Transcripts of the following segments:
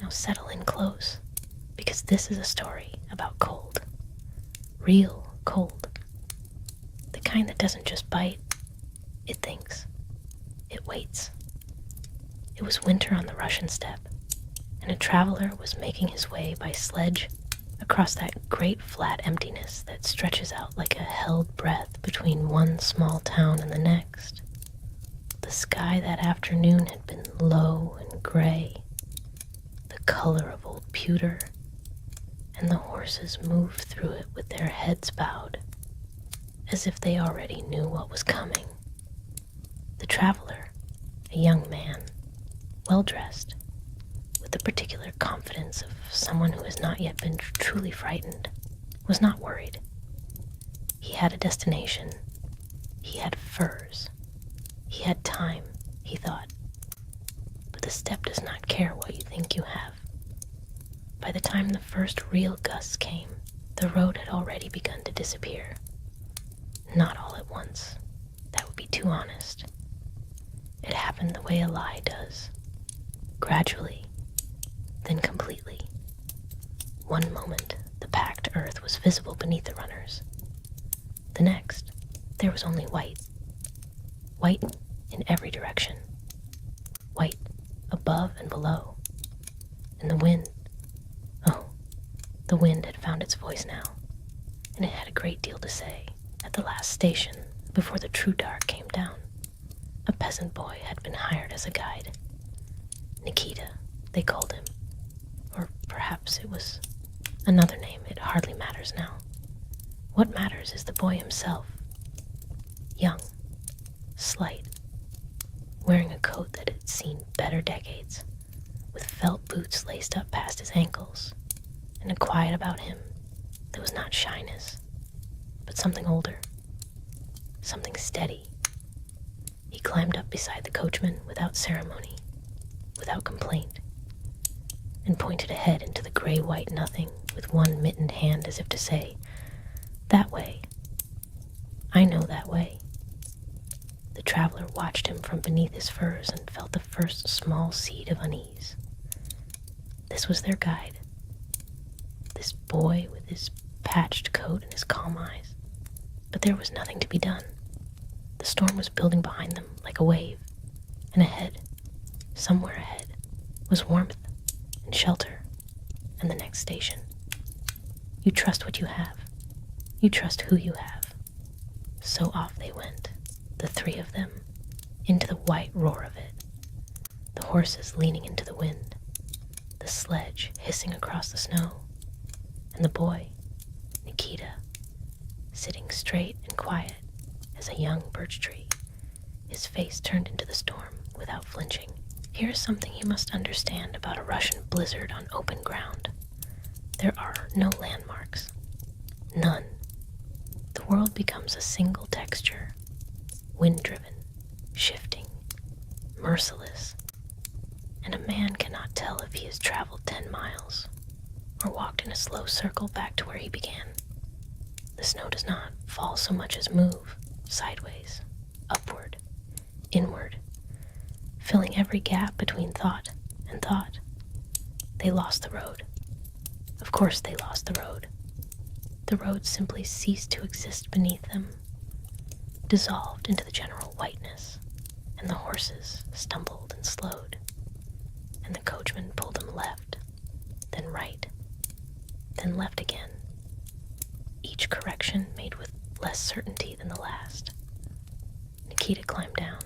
Now settle in close, because this is a story about cold. Real cold. The kind that doesn't just bite, it thinks. It waits. It was winter on the Russian steppe, and a traveler was making his way by sledge across that great flat emptiness that stretches out like a held breath between one small town and the next. The sky that afternoon had been low and gray, the color of old pewter, and the horses moved through it with their heads bowed, as if they already knew what was coming. The traveler, a young man, well-dressed, with the particular confidence of someone who has not yet been truly frightened, was not worried. He had a destination. He had furs. He had time, he thought. But the steppe does not care what you think you have. By the time the first real gusts came, the road had already begun to disappear. Not all at once. That would be too honest. It happened the way a lie does. Gradually, then completely. One moment, the packed earth was visible beneath the runners. The next, there was only white. White in every direction. White above and below. And the wind, the wind had found its voice now, and it had a great deal to say. At the last station, before the true dark came down, a peasant boy had been hired as a guide. Nikita, they called him. Or perhaps it was another name. It hardly matters now. What matters is the boy himself. Young, slight, wearing a coat that had seen better decades, with felt boots laced up past his ankles, and a quiet about him that was not shyness, but something older, something steady. He climbed up beside the coachman without ceremony, without complaint, and pointed ahead into the gray-white nothing with one mittened hand as if to say, "That way. I know that way." The traveler watched him from beneath his furs and felt the first small seed of unease. This was their guide. This boy with his patched coat and his calm eyes. But there was nothing to be done. The storm was building behind them like a wave, and ahead, somewhere ahead, was warmth and shelter and the next station. You trust what you have. You trust who you have. So off they went, the three of them, into the white roar of it, the horses leaning into the wind, the sledge hissing across the snow, and the boy, Nikita, sitting straight and quiet as a young birch tree, his face turned into the storm without flinching. Here's something you must understand about a Russian blizzard on open ground. There are no landmarks. None. The world becomes a single texture, wind-driven, shifting, merciless, and a man cannot tell if he has traveled 10 miles or walked in a slow circle back to where he began. The snow does not fall so much as move, sideways, upward, inward, filling every gap between thought and thought. They lost the road. Of course they lost the road. The road simply ceased to exist beneath them, dissolved into the general whiteness, and the horses stumbled and slowed, and the coachman pulled them left, then right, then left again, each correction made with less certainty than the last. Nikita climbed down.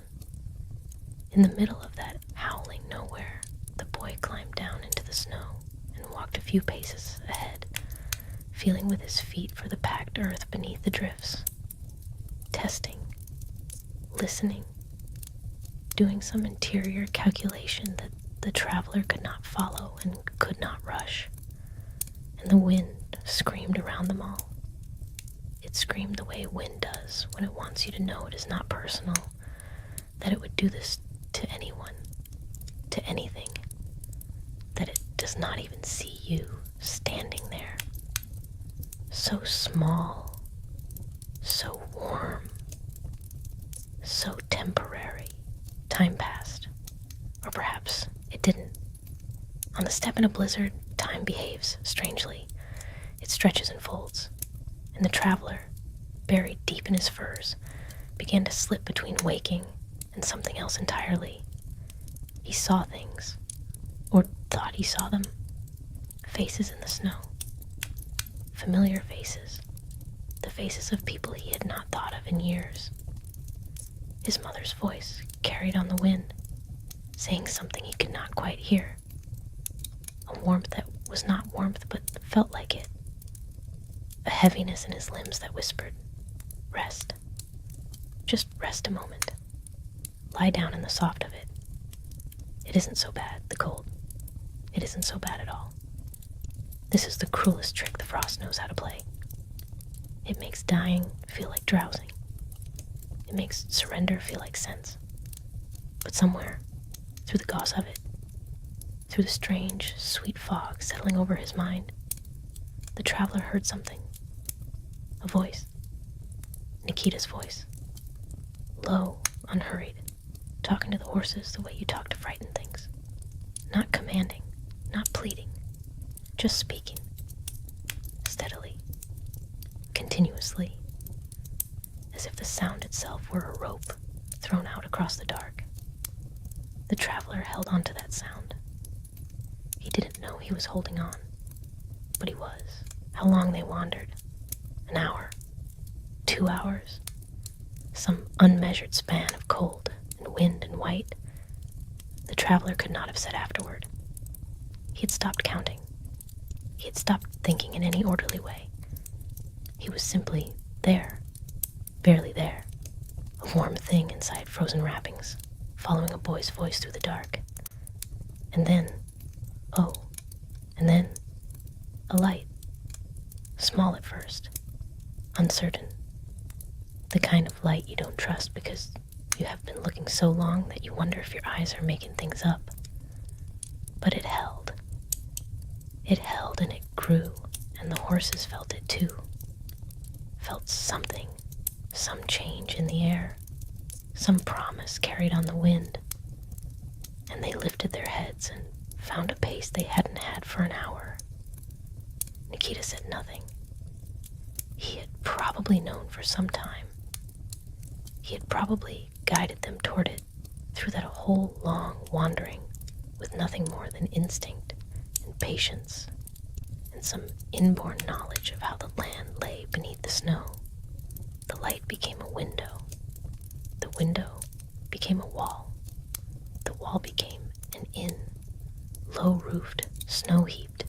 In the middle of that howling nowhere, the boy climbed down into the snow and walked a few paces ahead, feeling with his feet for the packed earth beneath the drifts, testing, listening, doing some interior calculation that the traveler could not follow and could not rush. And the wind screamed around them all. It screamed the way wind does when it wants you to know it is not personal, that it would do this to anyone, to anything, that it does not even see you standing there, so small, so warm, so temporary. Time passed, or perhaps it didn't. On the step in a blizzard, time behaves strangely. It stretches and folds, and the traveler, buried deep in his furs, began to slip between waking and something else entirely. He saw things, or thought he saw them. Faces in the snow. Familiar faces. The faces of people he had not thought of in years. His mother's voice carried on the wind, saying something he could not quite hear. A warmth that was not warmth but felt like it. A heaviness in his limbs that whispered, "Rest. Just rest a moment. Lie down in the soft of it. It isn't so bad, the cold. It isn't so bad at all. This is the cruelest trick the frost knows how to play. It makes dying feel like drowsing. It makes surrender feel like sense. But somewhere, through the gauze of it, through the strange, sweet fog settling over his mind, the traveler heard something. A voice. Nikita's voice. Low, unhurried, talking to the horses the way you talk to frightened things. Not commanding, not pleading, just speaking. Steadily, continuously, as if the sound itself were a rope thrown out across the dark. The traveler held on to that sound. He didn't know he was holding on, but he was. How long they wandered. An hour. 2 hours. Some unmeasured span of cold and wind and white. The traveler could not have said afterward. He had stopped counting. He had stopped thinking in any orderly way. He was simply there. Barely there. A warm thing inside frozen wrappings, following a boy's voice through the dark. And then, and then, a light. Small at first. Uncertain. The kind of light you don't trust because you have been looking so long that you wonder if your eyes are making things up. But it held. It held and it grew, and the horses felt it too. Felt something, some change in the air, some promise carried on the wind. And they lifted their heads and found a pace they hadn't had for an hour. Nikita said nothing. He had probably known for some time. He had probably guided them toward it through that whole long wandering with nothing more than instinct and patience and some inborn knowledge of how the land lay beneath the snow. The light became a window. The window became a wall. The wall became an inn, low-roofed, snow-heaped,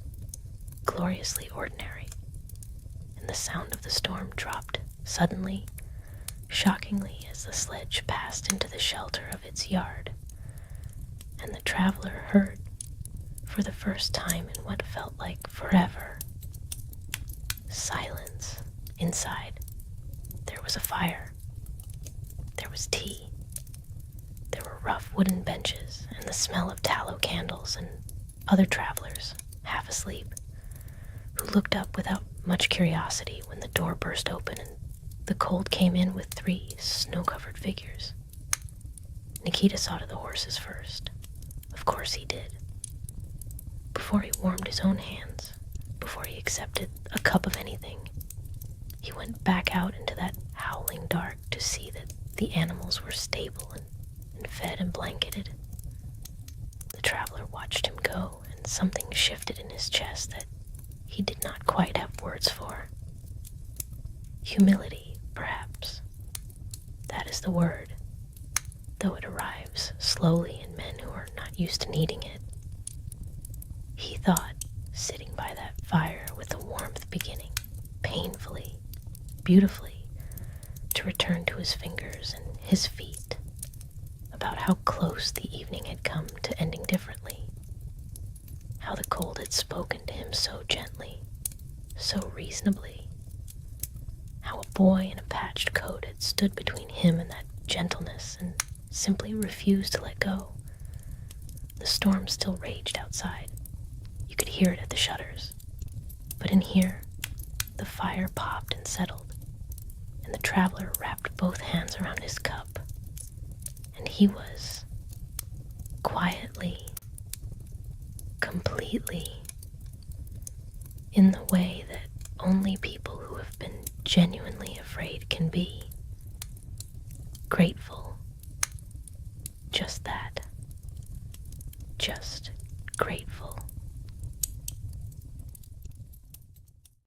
gloriously ordinary. And the sound of the storm dropped suddenly, shockingly, as the sledge passed into the shelter of its yard. And the traveler heard, for the first time in what felt like forever, silence inside. There was a fire. There was tea. There were rough wooden benches and the smell of tallow candles and other travelers, half asleep, who looked up without much curiosity when the door burst open and the cold came in with 3 snow-covered figures. Nikita saw to the horses first. Of course he did. Before he warmed his own hands, before he accepted a cup of anything, he went back out into that howling dark to see that the animals were stable and fed and blanketed. The traveler watched him go, and something shifted in his chest that he did not quite have words for. Humility, perhaps. That is the word, though it arrives slowly in men who are not used to needing it. He thought, sitting by that fire with the warmth beginning, painfully, beautifully, to return to his fingers and his feet, about how close the evening had come to ending differently, how the cold had spoken to him so gently, so reasonably, how a boy in a patched coat had stood between him and that gentleness and simply refused to let go. The storm still raged outside. You could hear it at the shutters. But in here, the fire popped and settled, and the traveler wrapped both hands around his cup, and he was quietly, completely in the way that only people who have been genuinely afraid can be. Grateful. Just that. Just grateful.